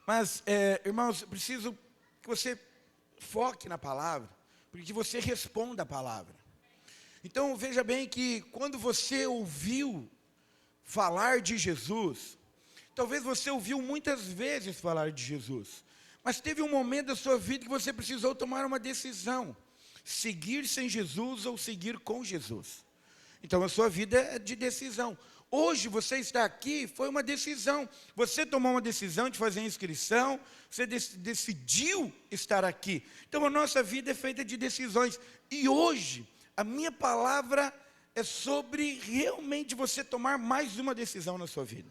Mas, irmãos, eu preciso que você foque na palavra, porque que você responda a palavra. Então, veja bem que quando você ouviu falar de Jesus, talvez você ouviu muitas vezes falar de Jesus, mas teve um momento da sua vida que você precisou tomar uma decisão: seguir sem Jesus ou seguir com Jesus. Então a sua vida é de decisão. Hoje você está aqui, foi uma decisão. Você tomou uma decisão de fazer inscrição, você decidiu estar aqui. Então a nossa vida é feita de decisões. E hoje, a minha palavra é sobre realmente você tomar mais uma decisão na sua vida.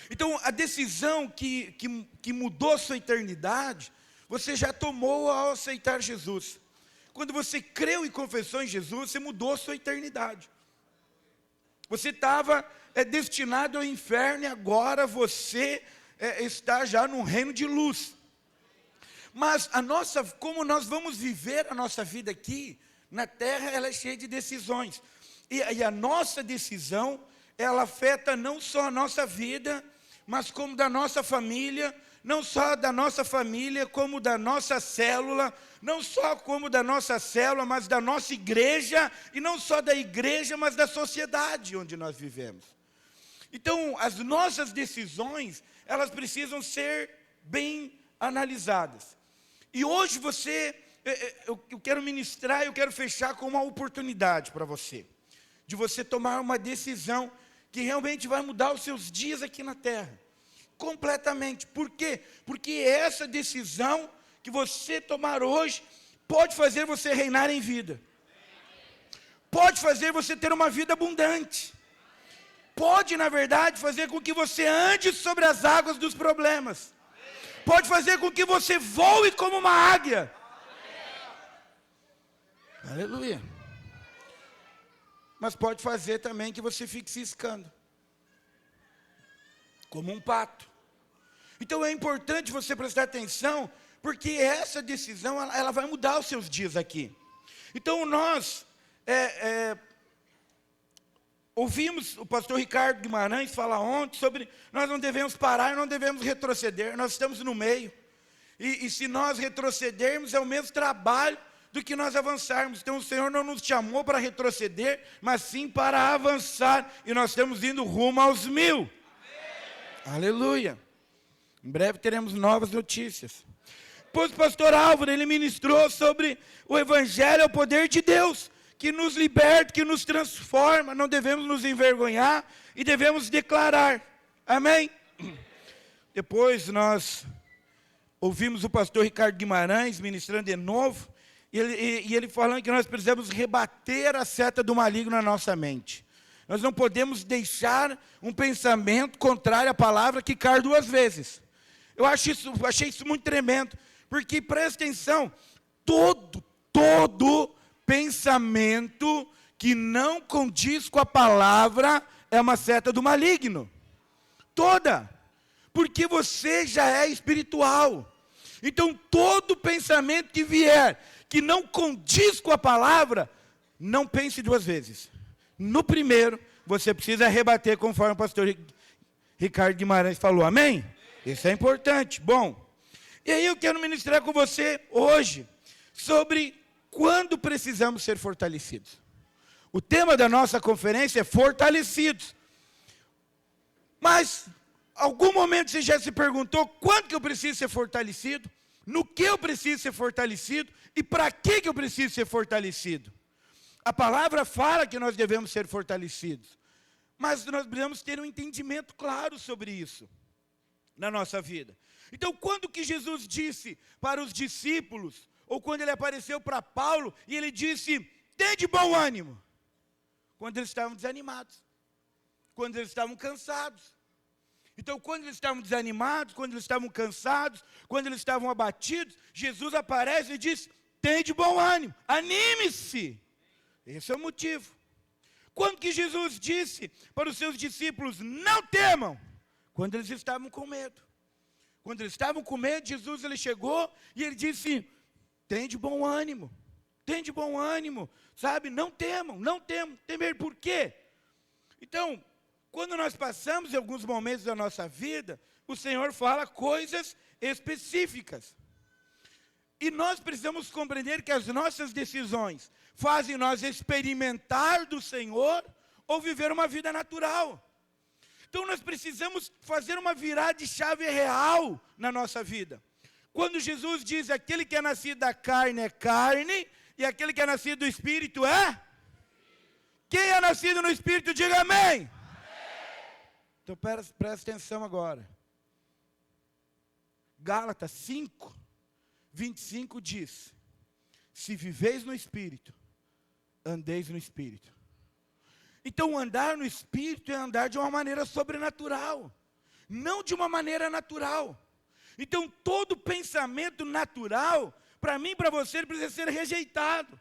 Então a decisão que mudou sua eternidade, você já tomou ao aceitar Jesus. Quando você creu e confessou em Jesus, você mudou sua eternidade. Você estava destinado ao inferno e agora você está já no reino de luz. Mas como nós vamos viver a nossa vida aqui na terra, ela é cheia de decisões. E a nossa decisão, ela afeta não só a nossa vida, mas como da nossa família, não só da nossa família, como da nossa célula, não só como da nossa célula, mas da nossa igreja, e não só da igreja, mas da sociedade onde nós vivemos. Então, as nossas decisões, elas precisam ser bem analisadas. E hoje eu quero ministrar, eu quero fechar com uma oportunidade para você, de você tomar uma decisão que realmente vai mudar os seus dias aqui na terra. Completamente. Por quê? Porque essa decisão que você tomar hoje pode fazer você reinar em vida. Pode fazer você ter uma vida abundante. Pode, na verdade, fazer com que você ande sobre as águas dos problemas. Pode fazer com que você voe como uma águia. Aleluia. Mas pode fazer também que você fique ciscando, como um pato. Então é importante você prestar atenção, porque essa decisão, ela vai mudar os seus dias aqui. Então nós ouvimos o pastor Ricardo Guimarães falar ontem sobre nós não devemos parar, não devemos retroceder, nós estamos no meio. E se nós retrocedermos, é o mesmo trabalho do que nós avançarmos. Então o Senhor não nos chamou para retroceder, mas sim para avançar, e nós estamos indo rumo aos 1000. Amém. Aleluia. Em breve teremos novas notícias. Pois o pastor Álvaro, ele ministrou sobre o evangelho, é o poder de Deus, que nos liberta, que nos transforma. Não devemos nos envergonhar e devemos declarar. Amém? Depois nós ouvimos o pastor Ricardo Guimarães ministrando de novo, e ele falando que nós precisamos rebater a seta do maligno na nossa mente. Nós não podemos deixar um pensamento contrário à palavra que cair 2 vezes. Eu achei isso muito tremendo, porque presta atenção, todo pensamento que não condiz com a palavra é uma seta do maligno. Toda, porque você já é espiritual. Então todo pensamento que vier, que não condiz com a palavra, não pense 2 vezes. No primeiro, você precisa rebater, conforme o pastor Ricardo Guimarães falou, amém? Isso é importante. Bom, e aí eu quero ministrar com você hoje sobre quando precisamos ser fortalecidos. O tema da nossa conferência é fortalecidos. Mas, algum momento você já se perguntou quando que eu preciso ser fortalecido? No que eu preciso ser fortalecido? E para que eu preciso ser fortalecido? A palavra fala que nós devemos ser fortalecidos. Mas nós precisamos ter um entendimento claro sobre isso na nossa vida. Então, quando que Jesus disse para os discípulos, ou quando ele apareceu para Paulo, e ele disse, tem de bom ânimo? Quando eles estavam desanimados, quando eles estavam cansados. Então, quando eles estavam desanimados, quando eles estavam cansados, quando eles estavam abatidos, Jesus aparece e diz, tem de bom ânimo, anime-se. Esse é o motivo. Quando que Jesus disse para os seus discípulos, não temam? Quando eles estavam com medo. Quando eles estavam com medo, Jesus ele chegou e ele disse, tem de bom ânimo, sabe? Não temam, temer por quê? Então, quando nós passamos em alguns momentos da nossa vida o Senhor fala coisas específicas. E nós precisamos compreender que as nossas decisões fazem nós experimentar do Senhor ou viver uma vida natural. Então nós precisamos fazer uma virada de chave real na nossa vida. Quando Jesus diz, aquele que é nascido da carne é carne, e aquele que é nascido do Espírito é? Quem é nascido no Espírito, diga amém. Amém. Então presta atenção agora. Gálatas 5, 25 diz, se viveis no Espírito, andeis no Espírito. Então andar no Espírito é andar de uma maneira sobrenatural, não de uma maneira natural. Então todo pensamento natural, para mim e para você, ele precisa ser rejeitado.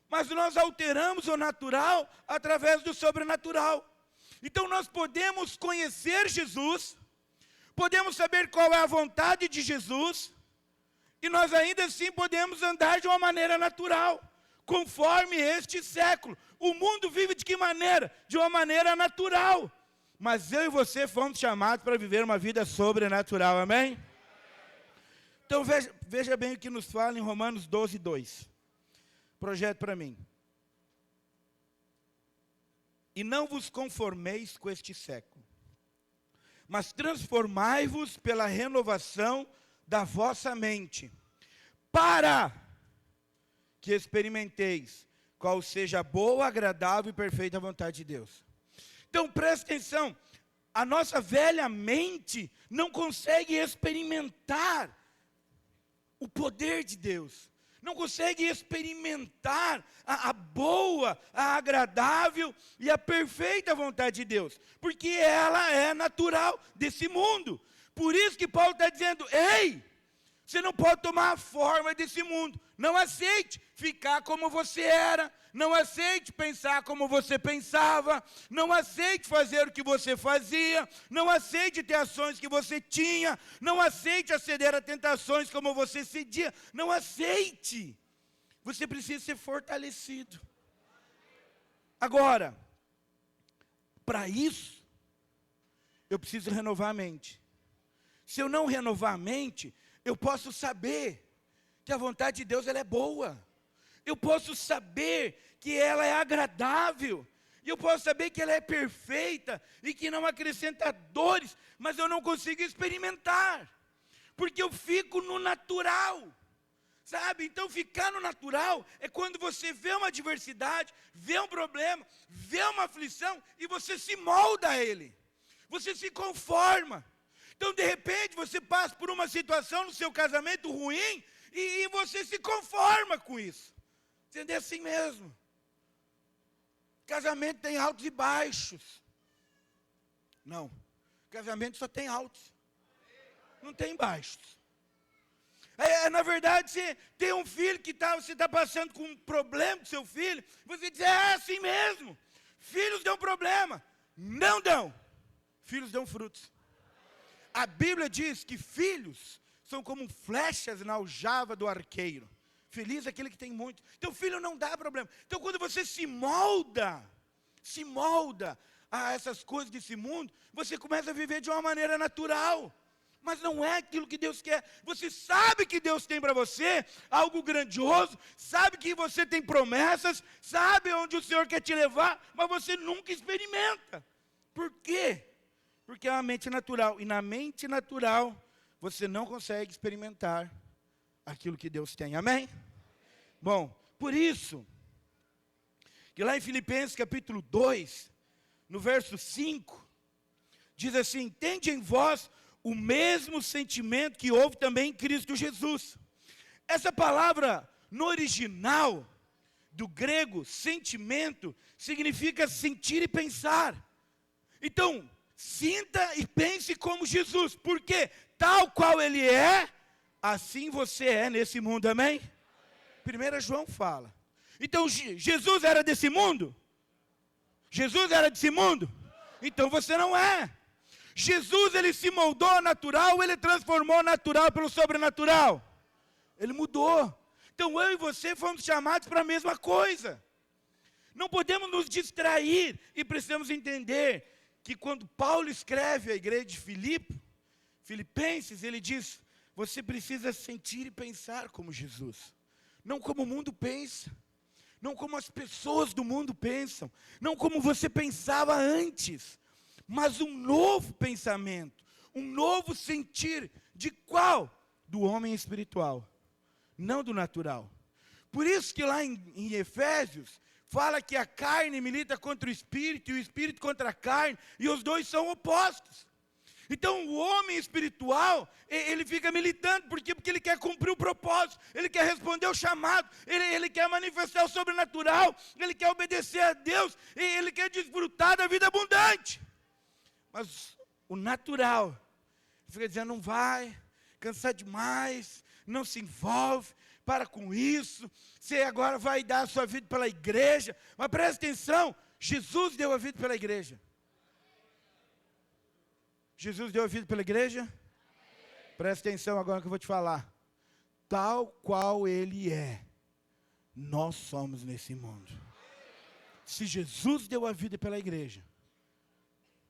Mas nós alteramos o natural através do sobrenatural. Então nós podemos conhecer Jesus, podemos saber qual é a vontade de Jesus, e nós ainda assim podemos andar de uma maneira natural, conforme este século. O mundo vive de que maneira? De uma maneira natural. Mas eu e você fomos chamados para viver uma vida sobrenatural, amém? Então veja bem o que nos fala em Romanos 12, 2. Projeto para mim. E não vos conformeis com este século, mas transformai-vos pela renovação da vossa mente, para que experimenteis qual seja a boa, agradável e perfeita vontade de Deus. Então presta atenção, a nossa velha mente não consegue experimentar o poder de Deus, não consegue experimentar a boa, a agradável e a perfeita vontade de Deus, porque ela é natural desse mundo. Por isso que Paulo está dizendo, ei, você não pode tomar a forma desse mundo, não aceite ficar como você era, não aceite pensar como você pensava, não aceite fazer o que você fazia, não aceite ter ações que você tinha, não aceite aceder a tentações como você cedia, não aceite. Você precisa ser fortalecido. Agora, para isso, eu preciso renovar a mente. Se eu não renovar a mente, eu posso saber que a vontade de Deus ela é boa. Eu posso saber que ela é agradável. E eu posso saber que ela é perfeita e que não acrescenta dores, mas eu não consigo experimentar, porque eu fico no natural. Sabe? Então ficar no natural é quando você vê uma adversidade, vê um problema, vê uma aflição e você se molda a ele. Você se conforma. Então de repente você passa por uma situação no seu casamento ruim e você se conforma com isso. Entendeu? Assim mesmo. Casamento tem altos e baixos. Não. Casamento só tem altos. Não tem baixos. Na verdade, você tem um filho que você está passando com um problema com seu filho, você diz, é assim mesmo. Filhos dão problema. Não dão. Filhos dão frutos. A Bíblia diz que filhos são como flechas na aljava do arqueiro. Feliz é aquele que tem muito. Então filho não dá problema. Então quando você se molda a essas coisas desse mundo, você começa a viver de uma maneira natural. Mas não é aquilo que Deus quer. Você sabe que Deus tem para você algo grandioso, sabe que você tem promessas, sabe onde o Senhor quer te levar, mas você nunca experimenta. Por quê? Porque é uma mente natural. E na mente natural, você não consegue experimentar aquilo que Deus tem. Amém? Bom, por isso, que lá em Filipenses capítulo 2, no verso 5, diz assim, tende em vós o mesmo sentimento que houve também em Cristo Jesus. Essa palavra, no original, do grego, sentimento, significa sentir e pensar. Então, sinta e pense como Jesus, porque tal qual Ele é, assim você é nesse mundo, amém? 1 João fala. Então, Jesus era desse mundo? Jesus era desse mundo? Então você não é. Jesus, Ele se moldou ao natural, Ele transformou o natural pelo sobrenatural. Ele mudou. Então eu e você fomos chamados para a mesma coisa. Não podemos nos distrair e precisamos entender que quando Paulo escreve à igreja de Filipenses, ele diz, você precisa sentir e pensar como Jesus. Não como o mundo pensa. Não como as pessoas do mundo pensam. Não como você pensava antes. Mas um novo pensamento. Um novo sentir. De qual? Do homem espiritual. Não do natural. Por isso que lá em Efésios, fala que a carne milita contra o espírito e o espírito contra a carne, e os dois são opostos. Então o homem espiritual, ele fica militando, por quê? Porque ele quer cumprir o propósito, ele quer responder o chamado, ele quer manifestar o sobrenatural, ele quer obedecer a Deus, ele quer desfrutar da vida abundante. Mas o natural, fica dizendo, não vai, cansar demais, não se envolve, para com isso, você agora vai dar a sua vida pela igreja. Mas presta atenção, Jesus deu a vida pela igreja. Jesus deu a vida pela igreja? Presta atenção agora que eu vou te falar. Tal qual Ele é, nós somos nesse mundo. Se Jesus deu a vida pela igreja,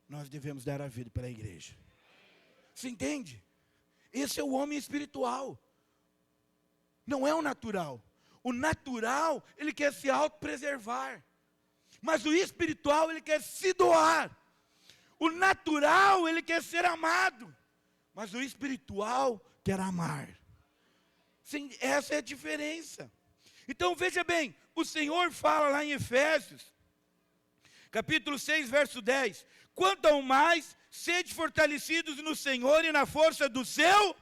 nós devemos dar a vida pela igreja. Você entende? Esse é o homem espiritual. Não é o natural. O natural, ele quer se autopreservar. Mas o espiritual, ele quer se doar. O natural, ele quer ser amado. Mas o espiritual quer amar. Sim, essa é a diferença. Então veja bem, o Senhor fala lá em Efésios, capítulo 6, verso 10. Quanto ao mais, sede fortalecidos no Senhor e na força do seu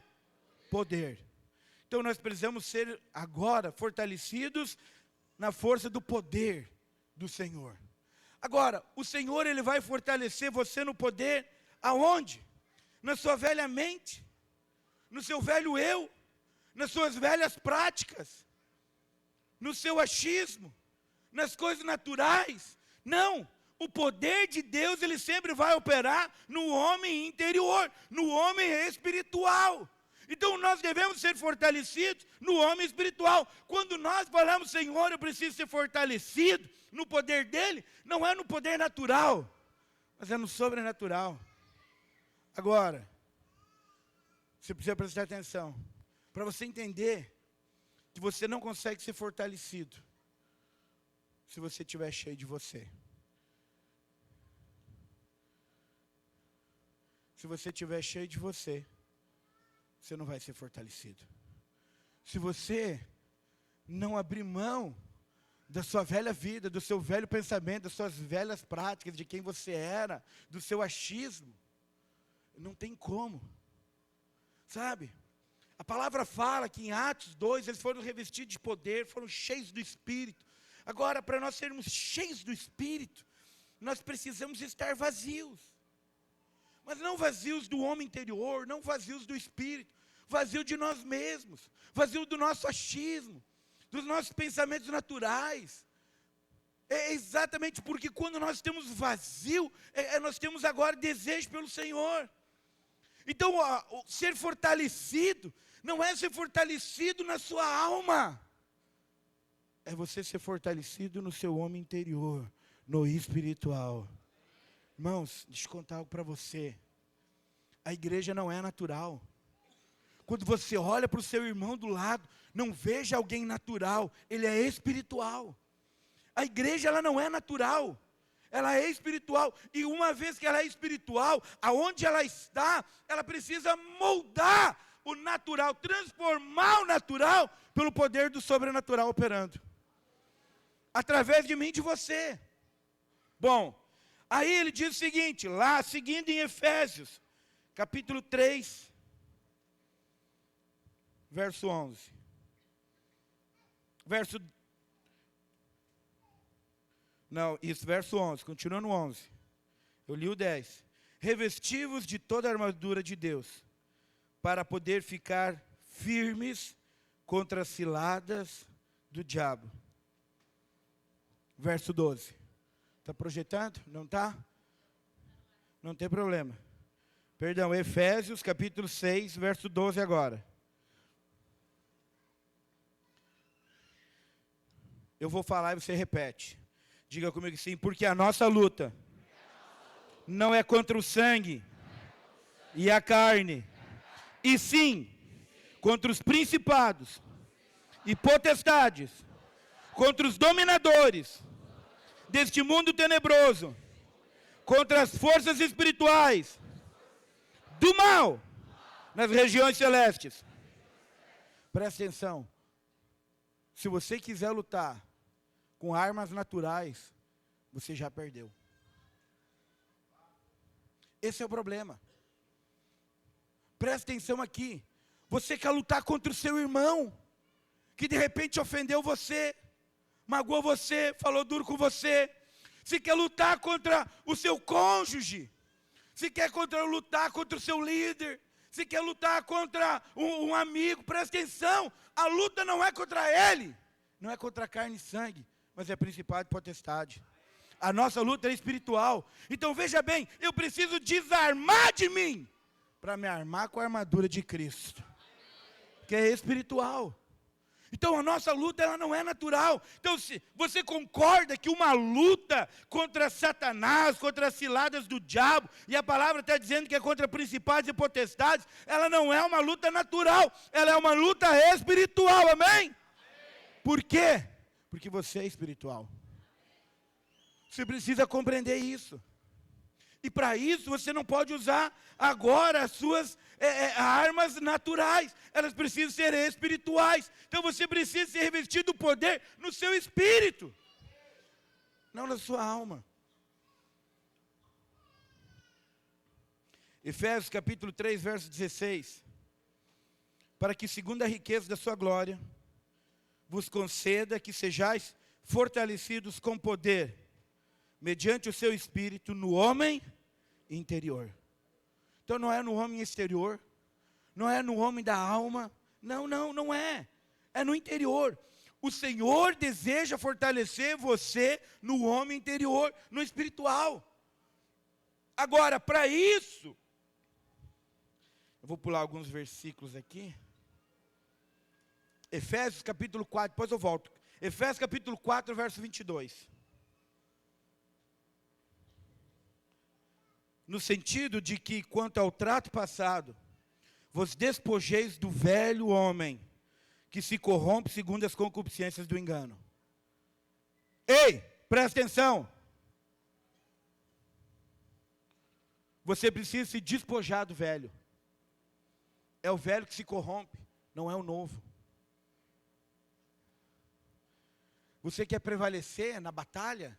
poder. Então nós precisamos ser agora fortalecidos na força do poder do Senhor. Agora, o Senhor, Ele vai fortalecer você no poder aonde? Na sua velha mente, no seu velho eu, nas suas velhas práticas, no seu achismo, nas coisas naturais. Não, o poder de Deus, Ele sempre vai operar no homem interior, no homem espiritual. Então nós devemos ser fortalecidos no homem espiritual. Quando nós falamos, Senhor, eu preciso ser fortalecido no poder dEle, não é no poder natural, mas é no sobrenatural. Agora, você precisa prestar atenção, para você entender que você não consegue ser fortalecido se você estiver cheio de você. Se você estiver cheio de você, você não vai ser fortalecido. Se você não abrir mão da sua velha vida, do seu velho pensamento, das suas velhas práticas, de quem você era, do seu achismo, não tem como. Sabe? A palavra fala que em Atos 2, eles foram revestidos de poder, foram cheios do Espírito. Agora, para nós sermos cheios do Espírito, nós precisamos estar vazios. Mas não vazios do homem interior, não vazios do Espírito, vazio de nós mesmos, vazio do nosso achismo, dos nossos pensamentos naturais. É exatamente porque quando nós temos vazio, nós temos agora desejo pelo Senhor. Então, ser fortalecido, não é ser fortalecido na sua alma, é você ser fortalecido no seu homem interior, no espiritual. Irmãos, deixa eu contar algo para você. A igreja não é natural. Quando você olha para o seu irmão do lado, não veja alguém natural, ele é espiritual. A igreja, ela não é natural, ela é espiritual. E uma vez que ela é espiritual, aonde ela está, ela precisa moldar o natural, transformar o natural pelo poder do sobrenatural operando. Através de mim e de você. Bom, aí ele diz o seguinte, lá seguindo em Efésios, capítulo 3, verso 11. Verso 11, continua no 11. Eu li o 10. Revesti-vos de toda a armadura de Deus, para poder ficar firmes contra as ciladas do diabo. Verso 12. Está projetando? Não está? Não tem problema. Perdão, Efésios capítulo 6, verso 12 agora. Eu vou falar e você repete. Diga comigo assim, porque a nossa luta não é contra o sangue e a carne, e sim contra os principados e potestades, contra os dominadores deste mundo tenebroso, contra as forças espirituais do mal nas regiões celestes. Presta atenção. Se você quiser lutar com armas naturais, você já perdeu. Esse é o problema. Presta atenção aqui. Você quer lutar contra o seu irmão, que de repente ofendeu você, magoou você, falou duro com você. Você quer lutar contra o seu cônjuge. Você quer lutar contra o seu líder. Você quer lutar contra um amigo. Presta atenção. A luta não é contra ele. Não é contra carne e sangue, mas é principado e potestade. A nossa luta é espiritual. Então veja bem, eu preciso desarmar de mim para me armar com a armadura de Cristo, que é espiritual. Então a nossa luta ela não é natural. Então se você concorda que uma luta contra Satanás, contra as ciladas do diabo, e a palavra está dizendo que é contra principados e potestades, ela não é uma luta natural, ela é uma luta espiritual, amém? Por quê? Porque você é espiritual. Você precisa compreender isso. E para isso você não pode usar agora as suas armas naturais. Elas precisam ser espirituais. Então você precisa ser revestido do poder no seu espírito, não na sua alma. Efésios capítulo 3, verso 16. Para que segundo a riqueza da sua glória, vos conceda que sejais fortalecidos com poder, mediante o seu espírito no homem interior. Então não é no homem exterior, não é no homem da alma, não é. É no interior. O Senhor deseja fortalecer você no homem interior, no espiritual. Agora, para isso, eu vou pular alguns versículos aqui. Efésios capítulo 4, depois eu volto. Efésios capítulo 4, verso 22. No sentido de que, quanto ao trato passado, vos despojeis do velho homem, que se corrompe segundo as concupiscências do engano. Ei, presta atenção. Você precisa se despojar do velho. É o velho que se corrompe, não é o novo. Você quer prevalecer na batalha?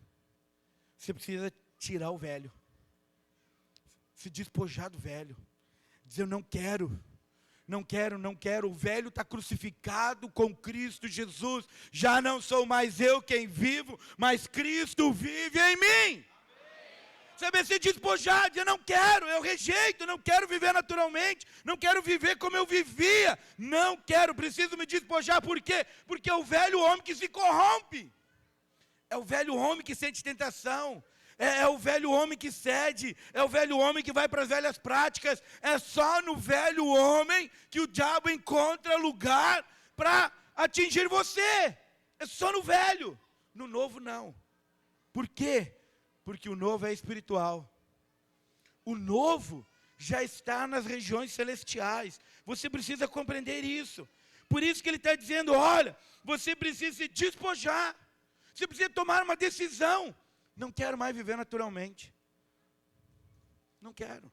Você precisa tirar o velho. Se despojar do velho. Dizer, eu não quero. Não quero. O velho está crucificado com Cristo Jesus. Já não sou mais eu quem vivo, mas Cristo vive em mim. Sabe, se despojar, dizer, não quero, eu rejeito, não quero viver naturalmente, não quero viver como eu vivia, não quero, preciso me despojar, por quê? Porque é o velho homem que se corrompe, é o velho homem que sente tentação, é o velho homem que cede, é o velho homem que vai para as velhas práticas, é só no velho homem que o diabo encontra lugar para atingir você, é só no velho, no novo não. Por quê? Porque o novo é espiritual. O novo já está nas regiões celestiais. Você precisa compreender isso. Por isso que ele está dizendo, olha, você precisa se despojar. Você precisa tomar uma decisão. Não quero mais viver naturalmente. Não quero.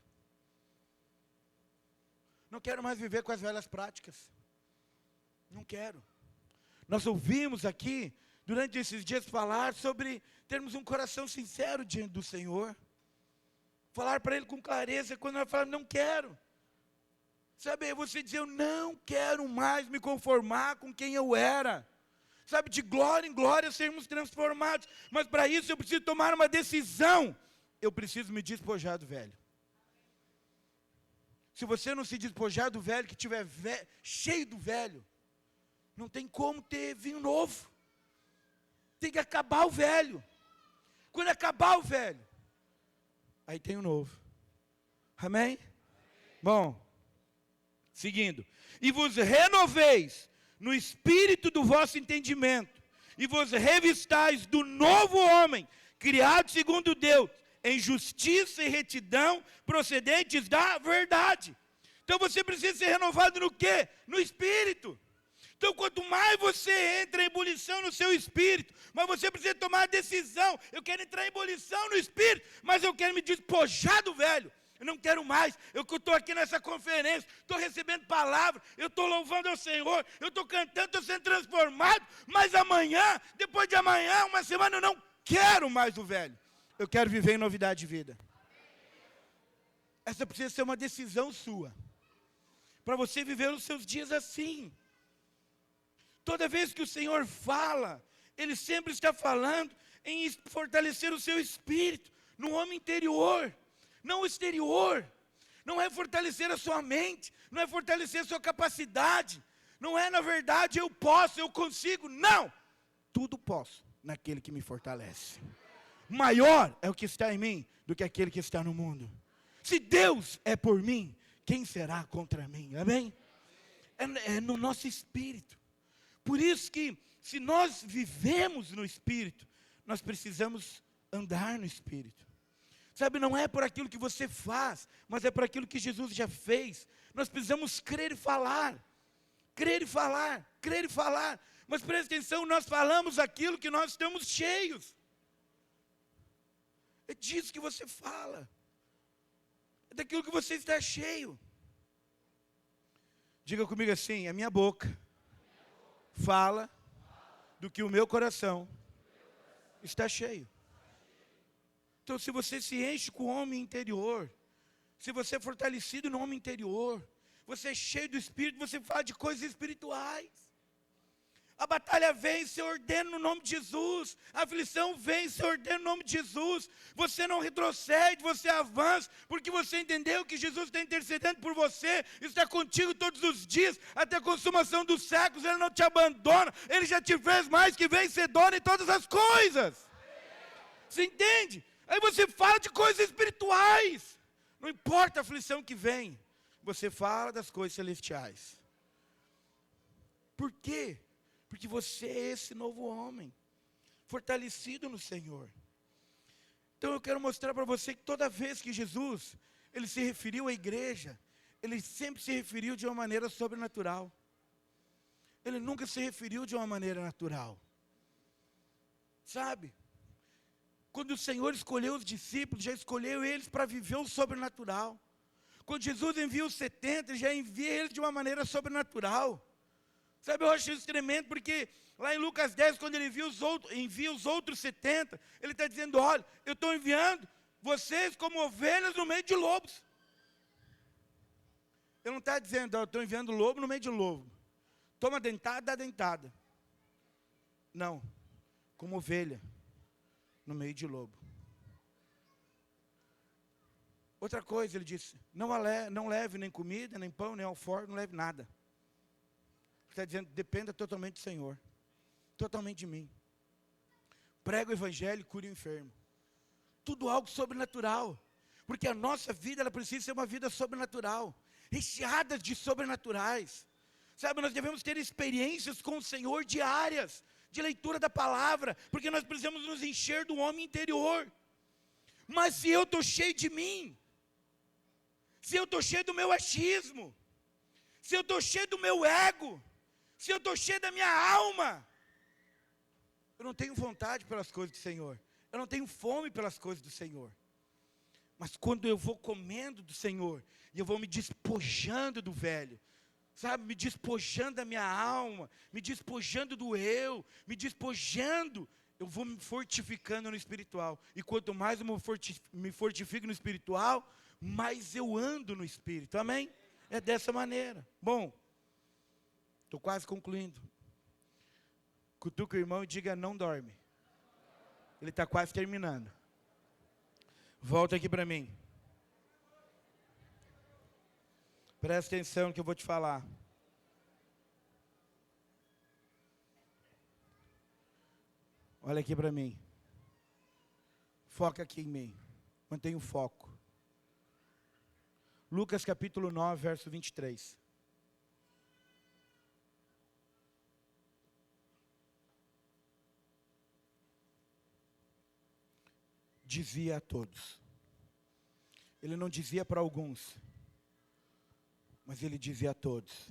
Não quero mais viver com as velhas práticas. Não quero. Nós ouvimos aqui, durante esses dias, falar sobre termos um coração sincero diante do Senhor. Falar para Ele com clareza, quando nós falamos, não quero. Sabe, você dizer, eu não quero mais me conformar com quem eu era. Sabe, de glória em glória sermos transformados. Mas para isso eu preciso tomar uma decisão. Eu preciso me despojar do velho. Se você não se despojar do velho, que estiver cheio do velho, não tem como ter vinho novo. Tem que acabar o velho. Quando acabar o velho, aí tem o novo. Amém? Bom, seguindo. E vos renoveis no espírito do vosso entendimento, e vos revistais do novo homem, criado segundo Deus, em justiça e retidão, procedentes da verdade. Então você precisa ser renovado no quê? No espírito. Então quanto mais você entra em ebulição no seu espírito, mas você precisa tomar a decisão. Eu quero entrar em ebulição no espírito, mas eu quero me despojar do velho. Eu não quero mais. Eu estou aqui nessa conferência, estou recebendo palavra, eu estou louvando ao Senhor, eu estou cantando, estou sendo transformado, mas amanhã, depois de amanhã, uma semana, eu não quero mais o velho. Eu quero viver em novidade de vida. Essa precisa ser uma decisão sua, para você viver os seus dias assim. Toda vez que o Senhor fala, Ele sempre está falando em fortalecer o seu espírito, no homem interior, não o exterior. Não é fortalecer a sua mente, não é fortalecer a sua capacidade, não é, na verdade, eu posso, eu consigo. Não! Tudo posso naquele que me fortalece. Maior é o que está em mim do que aquele que está no mundo. Se Deus é por mim, quem será contra mim? Amém? É no nosso espírito. Por isso que, se nós vivemos no espírito, nós precisamos andar no espírito. Sabe, não é por aquilo que você faz, mas é por aquilo que Jesus já fez. Nós precisamos crer e falar. Crer e falar, crer e falar. Mas preste atenção, nós falamos aquilo que nós estamos cheios. É disso que você fala. É daquilo que você está cheio. Diga comigo assim: a minha boca fala do que o meu coração está cheio. Então, se você se enche com o homem interior, se você é fortalecido no homem interior, você é cheio do Espírito, você fala de coisas espirituais. A batalha vem, se ordena no nome de Jesus. A aflição vem, se ordena no nome de Jesus. Você não retrocede, você avança, porque você entendeu que Jesus está intercedendo por você, está contigo todos os dias, até a consumação dos séculos. Ele não te abandona, Ele já te fez mais que vencedor em todas as coisas. Você entende? Aí você fala de coisas espirituais. Não importa a aflição que vem, você fala das coisas celestiais. Por quê? Porque você é esse novo homem, fortalecido no Senhor. Então eu quero mostrar para você que toda vez que Jesus, Ele se referiu à igreja, Ele sempre se referiu de uma maneira sobrenatural. Ele nunca se referiu de uma maneira natural. Sabe? Quando o Senhor escolheu os discípulos, já escolheu eles para viver o sobrenatural. Quando Jesus envia os 70, já envia eles de uma maneira sobrenatural. Sabe, eu acho isso tremendo, porque lá em Lucas 10, quando ele envia os outros 70, ele está dizendo: olha, eu estou enviando vocês como ovelhas no meio de lobos. Ele não está dizendo: eu estou enviando lobo no meio de lobo. Toma dentada, dá dentada. Não, como ovelha no meio de lobo. Outra coisa, ele disse: não leve nem comida, nem pão, nem alforje, não leve nada. Ele está dizendo: dependa totalmente do Senhor, totalmente de mim. Prega o evangelho, cure o enfermo. Tudo algo sobrenatural, porque a nossa vida, ela precisa ser uma vida sobrenatural, recheada de sobrenaturais. Sabe, nós devemos ter experiências com o Senhor diárias, de leitura da palavra, porque nós precisamos nos encher do homem interior. Mas se eu estou cheio de mim, se eu estou cheio do meu achismo, se eu estou cheio do meu ego, se eu estou cheio da minha alma, eu não tenho vontade pelas coisas do Senhor, eu não tenho fome pelas coisas do Senhor. Mas quando eu vou comendo do Senhor, e eu vou me despojando do velho, sabe, me despojando da minha alma, me despojando do eu, me despojando, eu vou me fortificando no espiritual. E quanto mais eu me fortifico no espiritual, mais eu ando no espírito, amém? É dessa maneira. Bom, estou quase concluindo. Cutuca o irmão e diga: não dorme. Ele está quase terminando. Volta aqui para mim. Presta atenção no que eu vou te falar. Olha aqui para mim. Foca aqui em mim. Mantenha o foco. Lucas capítulo 9, verso 23. Dizia a todos. Ele não dizia para alguns. Mas ele dizia a todos: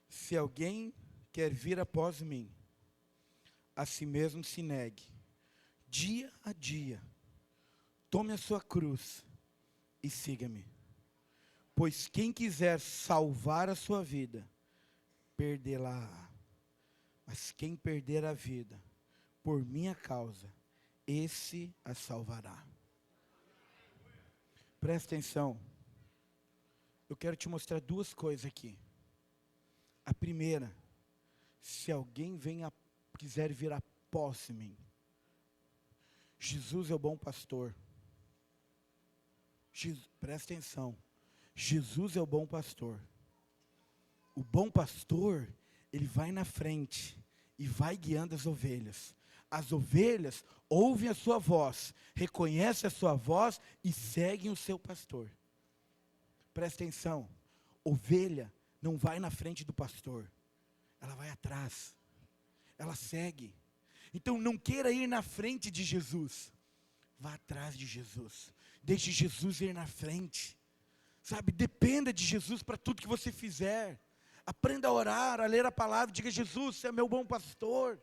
se alguém quer vir após mim, a si mesmo se negue, dia a dia, tome a sua cruz e siga-me. Pois quem quiser salvar a sua vida, perdê-la. Mas quem perder a vida, por minha causa, esse a salvará. Presta atenção. Eu quero te mostrar duas coisas aqui. A primeira, se alguém quiser vir após mim, Jesus é o bom pastor. Presta atenção. Jesus é o bom pastor. O bom pastor, ele vai na frente e vai guiando as ovelhas. As ovelhas ouvem a sua voz, reconhecem a sua voz e seguem o seu pastor. Presta atenção. Ovelha não vai na frente do pastor. Ela vai atrás. Ela segue. Então não queira ir na frente de Jesus. Vá atrás de Jesus. Deixe Jesus ir na frente. Sabe, dependa de Jesus para tudo que você fizer. Aprenda a orar, a ler a palavra. Diga: Jesus, você é meu bom pastor.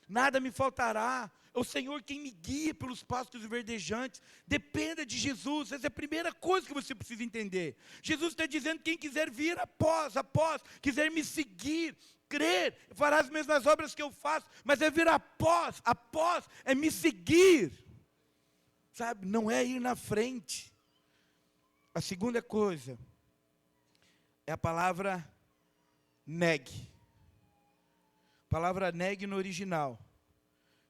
Nada me faltará. É o Senhor quem me guia pelos pastos verdejantes. Dependa de Jesus. Essa é a primeira coisa que você precisa entender. Jesus está dizendo: quem quiser vir após, quiser me seguir, crer, fará as mesmas obras que eu faço. Mas é vir após é me seguir. Sabe, não é ir na frente. A segunda coisa é a palavra negue. A palavra negue no original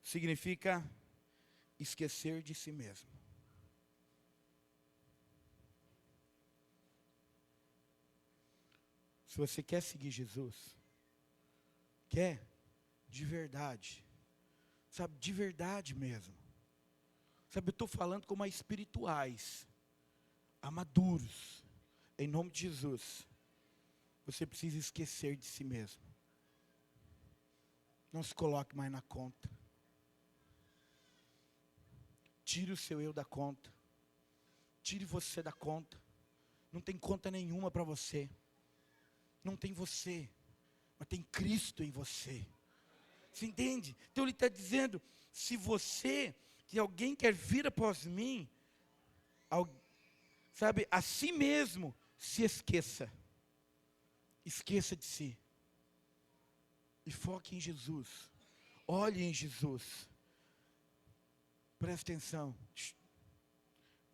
significa esquecer de si mesmo. Se você quer seguir Jesus, quer de verdade, sabe, de verdade mesmo. Sabe, eu estou falando como a espirituais, a maduros, em nome de Jesus. Você precisa esquecer de si mesmo. Não se coloque mais na conta. Tire o seu eu da conta. Tire você da conta. Não tem conta nenhuma para você. Não tem você, mas tem Cristo em você. Você entende? Então ele está dizendo: se alguém quer vir após mim, sabe, a si mesmo se esqueça. Esqueça de si. E foque em Jesus. Olhe em Jesus. Preste atenção.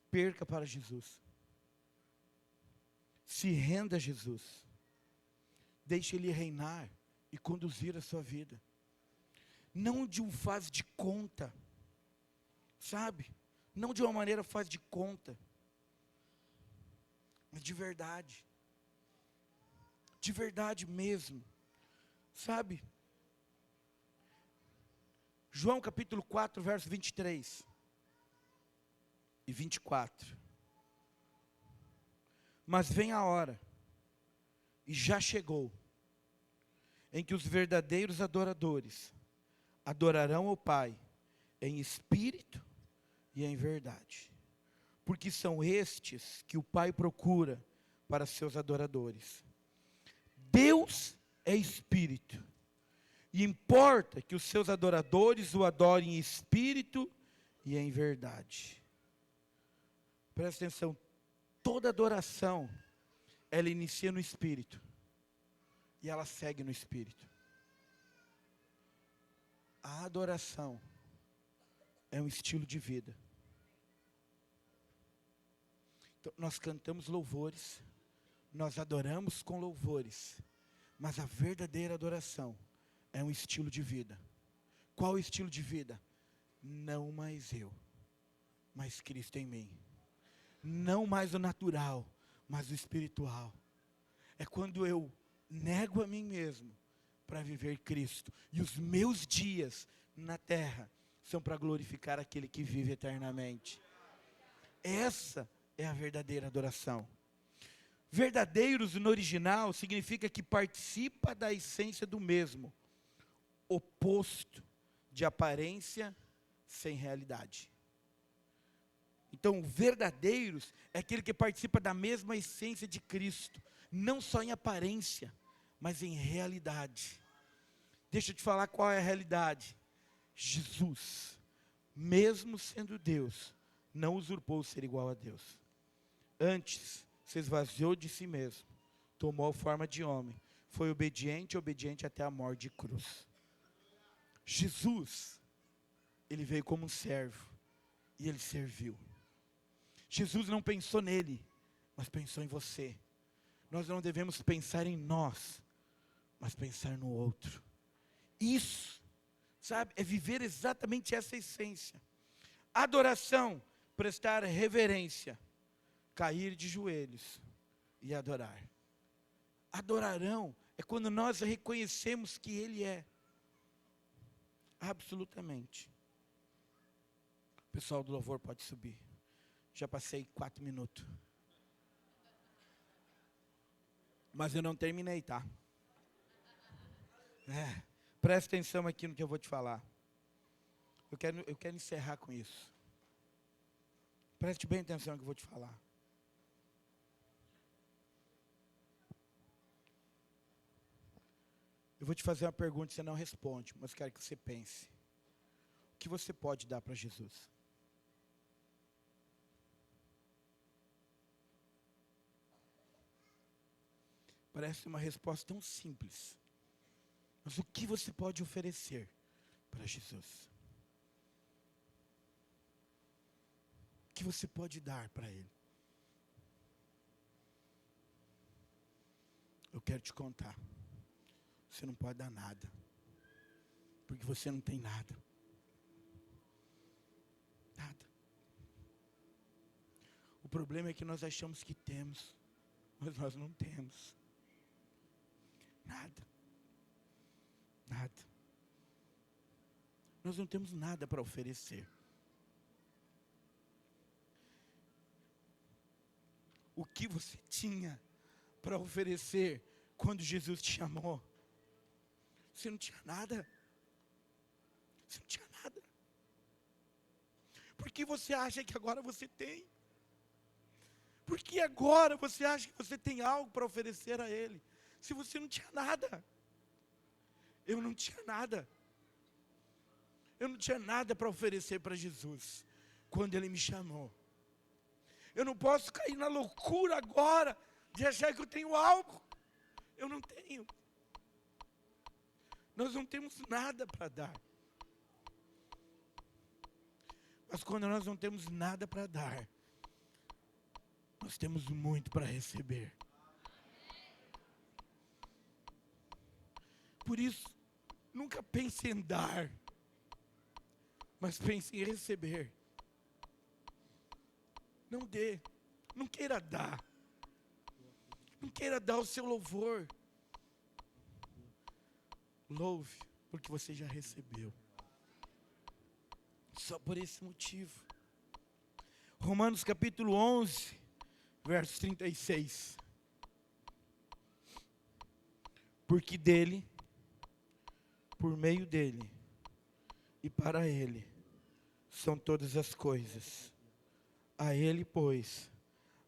Perca para Jesus. Se renda a Jesus. Deixe Ele reinar e conduzir a sua vida. Não de um faz de conta. Sabe? Não de uma maneira faz de conta. Mas de verdade. De verdade mesmo. Sabe? João capítulo 4, verso 23 e 24. Mas vem a hora, e já chegou, em que os verdadeiros adoradores adorarão o Pai em espírito e em verdade. Porque são estes que o Pai procura para seus adoradores. Deus é espírito, e importa que os seus adoradores o adorem em espírito e em verdade. Presta atenção, toda adoração, ela inicia no espírito, e ela segue no espírito. A adoração é um estilo de vida. Então, nós cantamos louvores, nós adoramos com louvores, mas a verdadeira adoração é um estilo de vida. Qual o estilo de vida? Não mais eu, mas Cristo em mim. Não mais o natural, mas o espiritual. É quando eu nego a mim mesmo para viver Cristo. E os meus dias na terra são para glorificar aquele que vive eternamente. Essa é a verdadeira adoração. Verdadeiros no original significa que participa da essência do mesmo. Oposto de aparência sem realidade. Então, verdadeiros é aquele que participa da mesma essência de Cristo, não só em aparência, mas em realidade. Deixa eu te falar qual é a realidade. Jesus, mesmo sendo Deus, não usurpou o ser igual a Deus. Antes, se esvaziou de si mesmo, tomou a forma de homem, foi obediente até a morte de cruz. Jesus, ele veio como um servo, e ele serviu. Jesus não pensou nele, mas pensou em você. Nós não devemos pensar em nós, mas pensar no outro. Isso, sabe, é viver exatamente essa essência. Adoração, prestar reverência, cair de joelhos e adorar. Adorarão é quando nós reconhecemos que Ele é. Absolutamente. O pessoal do louvor pode subir. Já passei 4 minutos. Mas eu não terminei, tá? Presta atenção aqui no que eu vou te falar. Eu quero encerrar com isso. Preste bem atenção no que eu vou te falar. Eu vou te fazer uma pergunta, você não responde, mas quero que você pense. O que você pode dar para Jesus? Parece uma resposta tão simples. Mas o que você pode oferecer para Jesus? O que você pode dar para Ele? Eu quero te contar. Você não pode dar nada. Porque você não tem nada. Nada. O problema é que nós achamos que temos, mas nós não temos. Nada. Nada. Nós não temos nada para oferecer. O que você tinha para oferecer quando Jesus te chamou? Você não tinha nada. Você não tinha nada. Por que você acha que agora você tem? Por que agora você acha que você tem algo para oferecer a Ele? Se você não tinha nada. Eu não tinha nada. Eu não tinha nada para oferecer para Jesus quando Ele me chamou. Eu não posso cair na loucura agora de achar que eu tenho algo. Eu não tenho. Nós não temos nada para dar. Mas quando nós não temos nada para dar, nós temos muito para receber. Por isso, nunca pense em dar, mas pense em receber. Não dê, não queira dar. Não queira dar o seu louvor. Louve, porque você já recebeu. Só por esse motivo. Romanos capítulo 11, verso 36. Porque dele, por meio dele e para ele são todas as coisas. A ele, pois,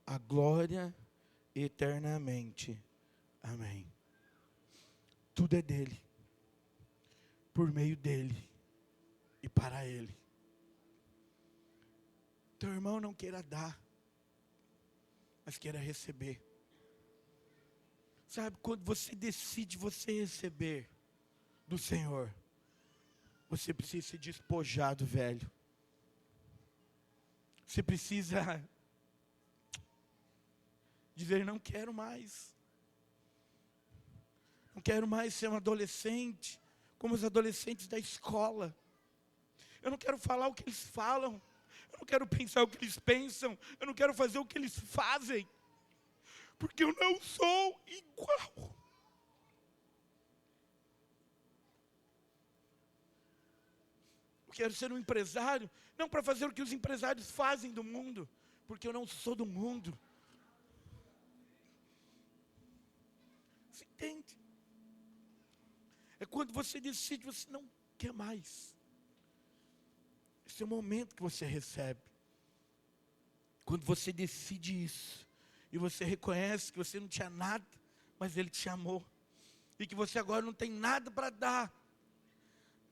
a glória eternamente. Amém. Tudo é dele, por meio dele e para ele. Teu irmão não queira dar, mas queira receber. Sabe, quando você decide você receber do Senhor, você precisa se despojar do velho. Você precisa dizer, não quero mais. Não quero mais ser um adolescente, como os adolescentes da escola. Eu não quero falar o que eles falam. Eu não quero pensar o que eles pensam. Eu não quero fazer o que eles fazem. Porque eu não sou igual. Eu quero ser um empresário, não para fazer o que os empresários fazem do mundo, porque eu não sou do mundo. Você entende? É quando você decide, você não quer mais. Esse é o momento que você recebe. Quando você decide isso, e você reconhece que você não tinha nada, mas Ele te amou, e que você agora não tem nada para dar,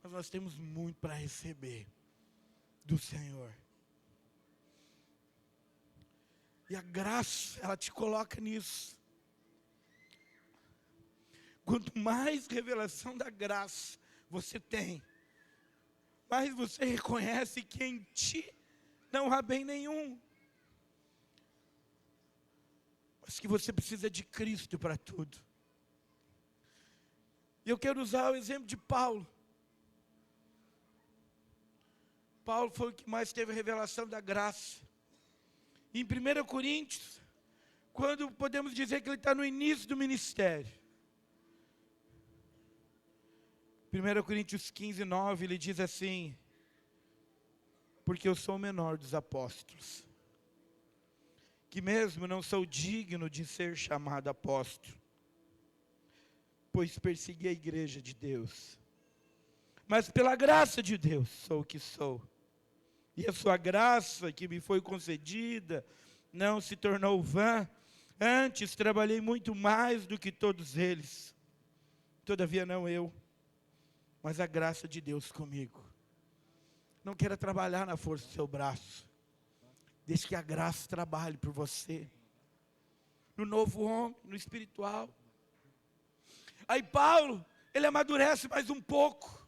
mas nós temos muito para receber do Senhor. E a graça, ela te coloca nisso. Quanto mais revelação da graça você tem, mais você reconhece que em ti não há bem nenhum. Mas que você precisa de Cristo para tudo. E eu quero usar o exemplo de Paulo. Paulo foi o que mais teve a revelação da graça. Em 1 Coríntios, quando podemos dizer que ele está no início do ministério. 1 Coríntios 15, 9, ele diz assim: porque eu sou o menor dos apóstolos, que mesmo não sou digno de ser chamado apóstolo, pois persegui a igreja de Deus. Mas pela graça de Deus sou o que sou. E a sua graça que me foi concedida não se tornou vã. Antes trabalhei muito mais do que todos eles. Todavia não eu, mas a graça de Deus comigo. Não queira trabalhar na força do seu braço. Deixe que a graça trabalhe por você. No novo homem, no espiritual. Aí Paulo, ele amadurece mais um pouco.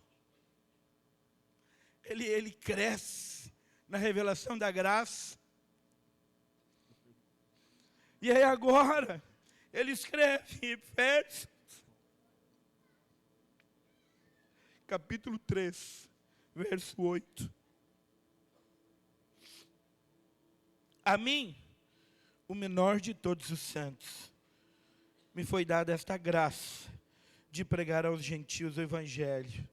Ele cresce na revelação da graça. E aí agora, ele escreve em Efésios, capítulo 3, verso 8. A mim, o menor de todos os santos, me foi dada esta graça de pregar aos gentios o evangelho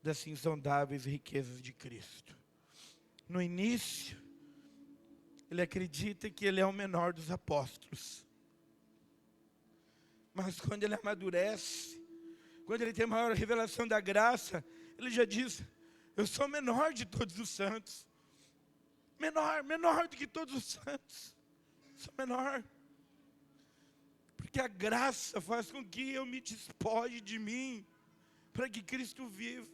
das insondáveis riquezas de Cristo. No início, ele acredita que ele é o menor dos apóstolos. Mas quando ele amadurece, quando ele tem maior revelação da graça, ele já diz: eu sou o menor de todos os santos. Menor do que todos os santos. Sou menor. Porque a graça faz com que eu me despoje de mim, para que Cristo viva.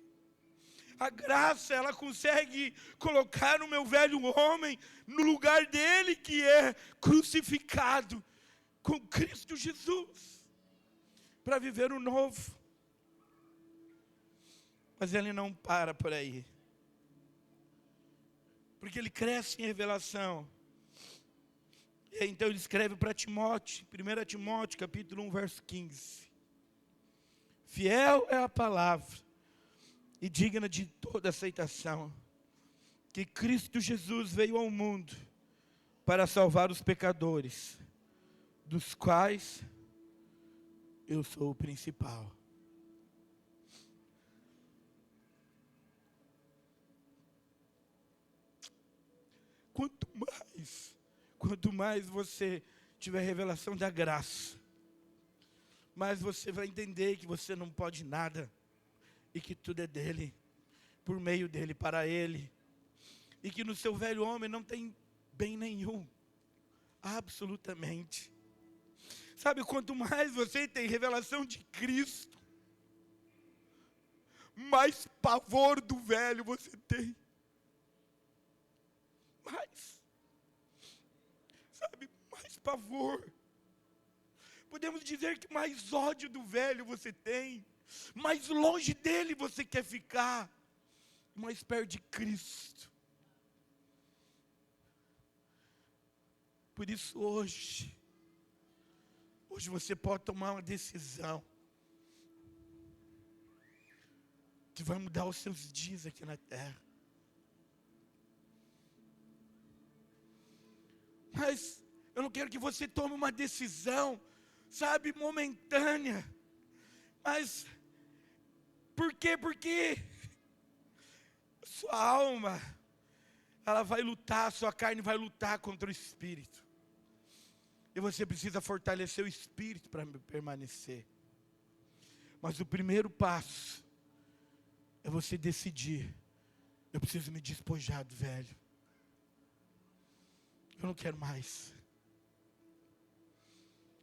A graça, ela consegue colocar o meu velho homem no lugar dele, que é crucificado com Cristo Jesus, para viver o novo. Mas ele não para por aí, porque ele cresce em revelação. E aí, então ele escreve para Timóteo, 1 Timóteo capítulo 1, verso 15. Fiel é a palavra e digna de toda aceitação, que Cristo Jesus veio ao mundo para salvar os pecadores, dos quais eu sou o principal. Quanto mais você tiver revelação da graça, mais você vai entender que você não pode nada, e que tudo é dele, por meio dele, para ele, e que no seu velho homem não tem bem nenhum, absolutamente. Sabe, quanto mais você tem revelação de Cristo, mais pavor do velho você tem. Mais pavor. Podemos dizer que mais ódio do velho você tem, mais longe dele você quer ficar, mais perto de Cristo. Por isso hoje você pode tomar uma decisão que vai mudar os seus dias aqui na terra. Mas eu não quero que você tome uma decisão, sabe, momentânea. Mas por quê? Porque sua alma, ela vai lutar, sua carne vai lutar contra o espírito. E você precisa fortalecer o espírito para permanecer. Mas o primeiro passo é você decidir: eu preciso me despojar do velho. Eu não quero mais.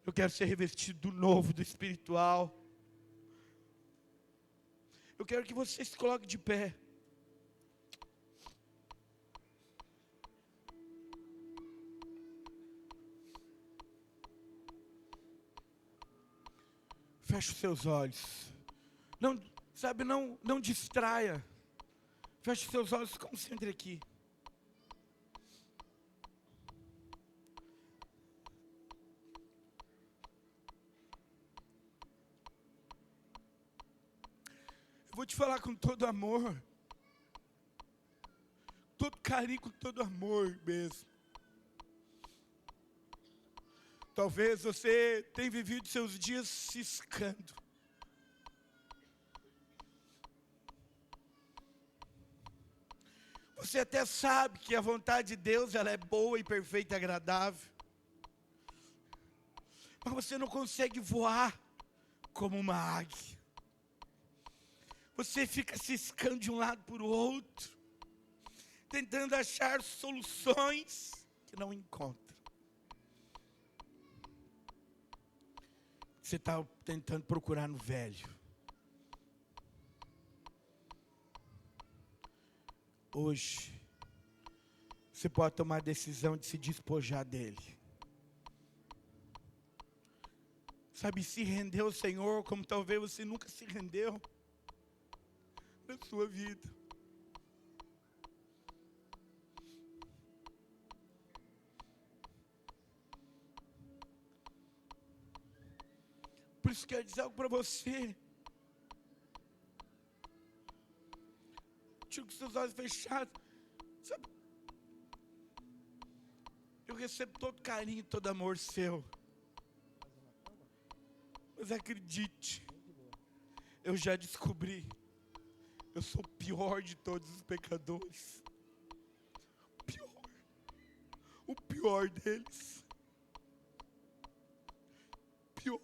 Eu quero ser revestido do novo, do espiritual. Eu quero que você se coloque de pé. Feche os seus olhos. Não, sabe, não distraia. Feche os seus olhos, se concentre aqui. Eu vou te falar com todo amor. Todo carinho, com todo amor mesmo. Talvez você tenha vivido seus dias ciscando. Você até sabe que a vontade de Deus ela é boa e perfeita e agradável. Mas você não consegue voar como uma águia. Você fica ciscando de um lado para o outro, tentando achar soluções que não encontra. Você está tentando procurar no velho. Hoje, você pode tomar a decisão de se despojar dele. Sabe, se render ao Senhor como talvez você nunca se rendeu na sua vida. Por isso quero dizer algo para você. Com seus olhos fechados. Sabe? Eu recebo todo carinho, todo amor seu. Mas acredite, eu já descobri. Eu sou o pior de todos os pecadores. O pior deles. Pior.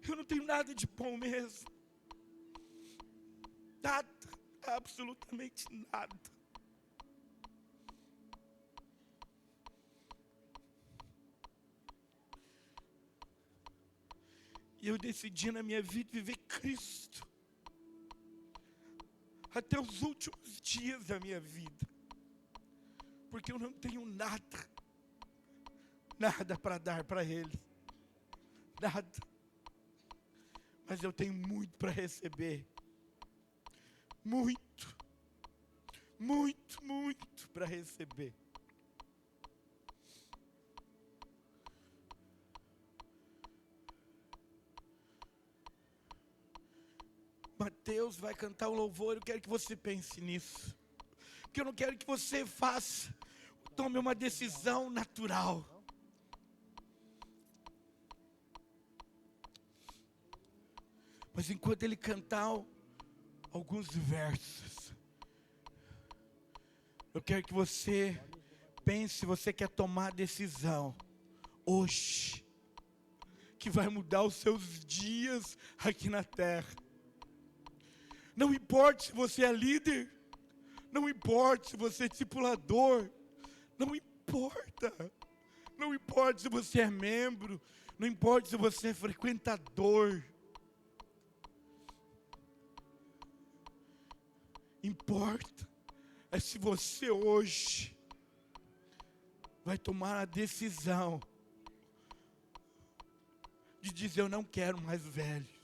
Eu não tenho nada de bom mesmo. Nada, absolutamente nada. E eu decidi na minha vida viver Cristo. Até os últimos dias da minha vida. Porque eu não tenho nada. Nada para dar para Ele. Nada. Mas eu tenho muito para receber. Muito. Muito, muito para receber. Mateus vai cantar o louvor, eu quero que você pense nisso. Porque eu não quero que você tome uma decisão natural. Mas enquanto ele cantar alguns versos, eu quero que você pense, se você quer tomar a decisão hoje, que vai mudar os seus dias aqui na terra. Não importa se você é líder, não importa se você é discipulador, não importa. Não importa se você é membro, não importa se você é frequentador. Importa é se você hoje vai tomar a decisão de dizer: eu não quero mais velho.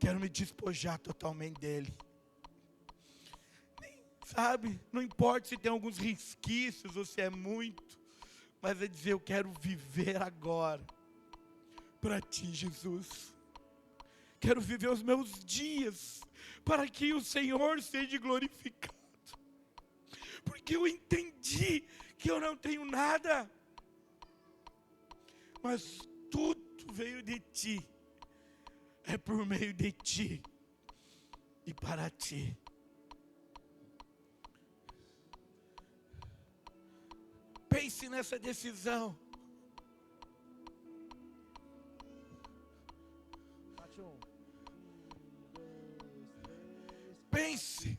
Quero me despojar totalmente dele. Sabe, não importa se tem alguns resquícios ou se é muito, mas é dizer: eu quero viver agora para ti, Jesus. Quero viver os meus dias para que o Senhor seja glorificado. Porque eu entendi que eu não tenho nada, mas tudo veio de ti. É por meio de ti e para ti. Pense nessa decisão. Pense.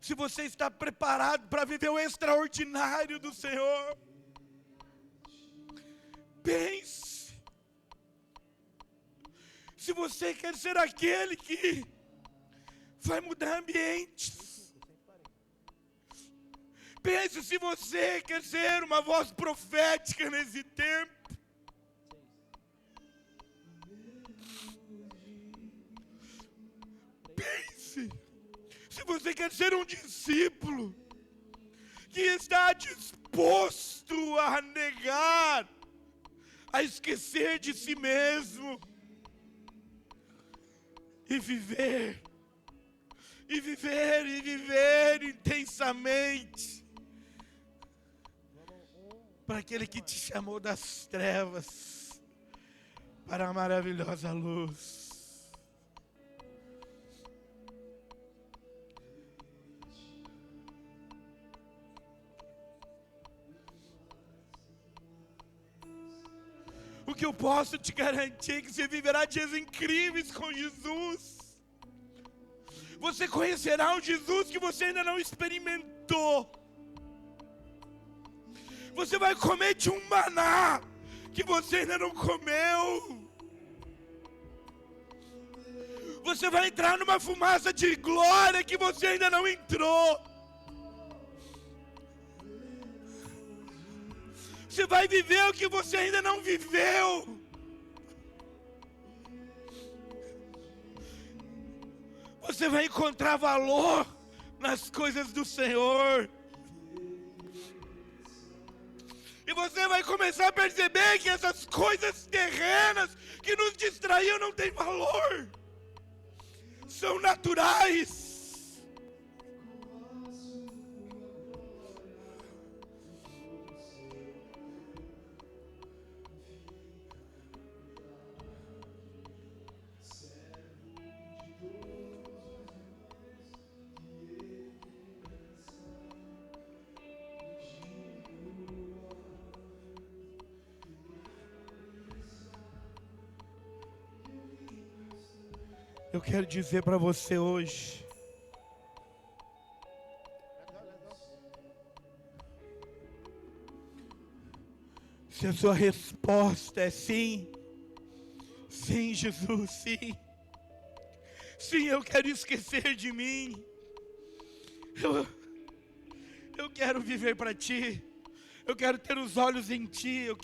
se você está preparado para viver o extraordinário do Senhor. Pense. Se você quer ser aquele que vai mudar ambientes. Pense se você quer ser uma voz profética nesse tempo. Pense se você quer ser um discípulo que está disposto a negar, a esquecer de si mesmo e viver intensamente para aquele que te chamou das trevas para a maravilhosa luz. O que eu posso te garantir é que você viverá dias incríveis com Jesus. Você conhecerá um Jesus que você ainda não experimentou. Você vai comer de um maná que você ainda não comeu. Você vai entrar numa fumaça de glória que você ainda não entrou. Você vai viver o que você ainda não viveu. Você vai encontrar valor nas coisas do Senhor. E você vai começar a perceber que essas coisas terrenas que nos distraíam não têm valor. São naturais. Eu quero dizer para você hoje, se a sua resposta é sim, sim, Jesus, sim, sim, eu quero esquecer de mim, eu quero viver para Ti, eu quero ter os olhos em Ti, eu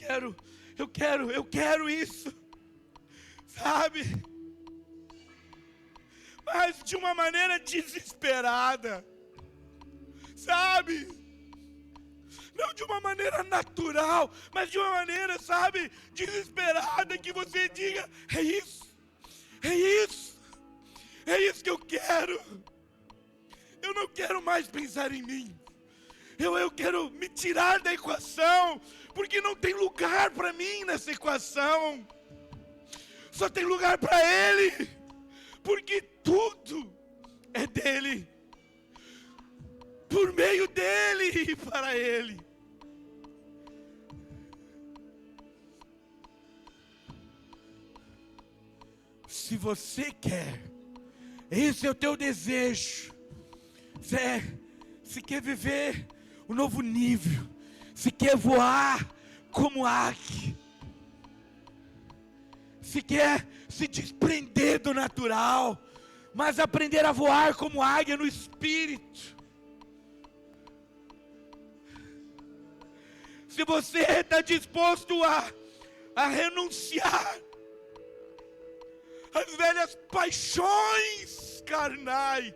quero isso, sabe? Mas de uma maneira desesperada, sabe? Não de uma maneira natural, mas de uma maneira, sabe, desesperada, que você diga, é isso que eu quero. Eu não quero mais pensar em mim. Eu quero me tirar da equação, porque não tem lugar para mim nessa equação. Só tem lugar para Ele. Porque tudo é dele, por meio dele e para ele. Se você quer, esse é o teu desejo, se quer viver um novo nível, se quer voar como águia, se quer se desprender do natural, mas aprender a voar como águia no Espírito. Se você está disposto a renunciar às velhas paixões carnais,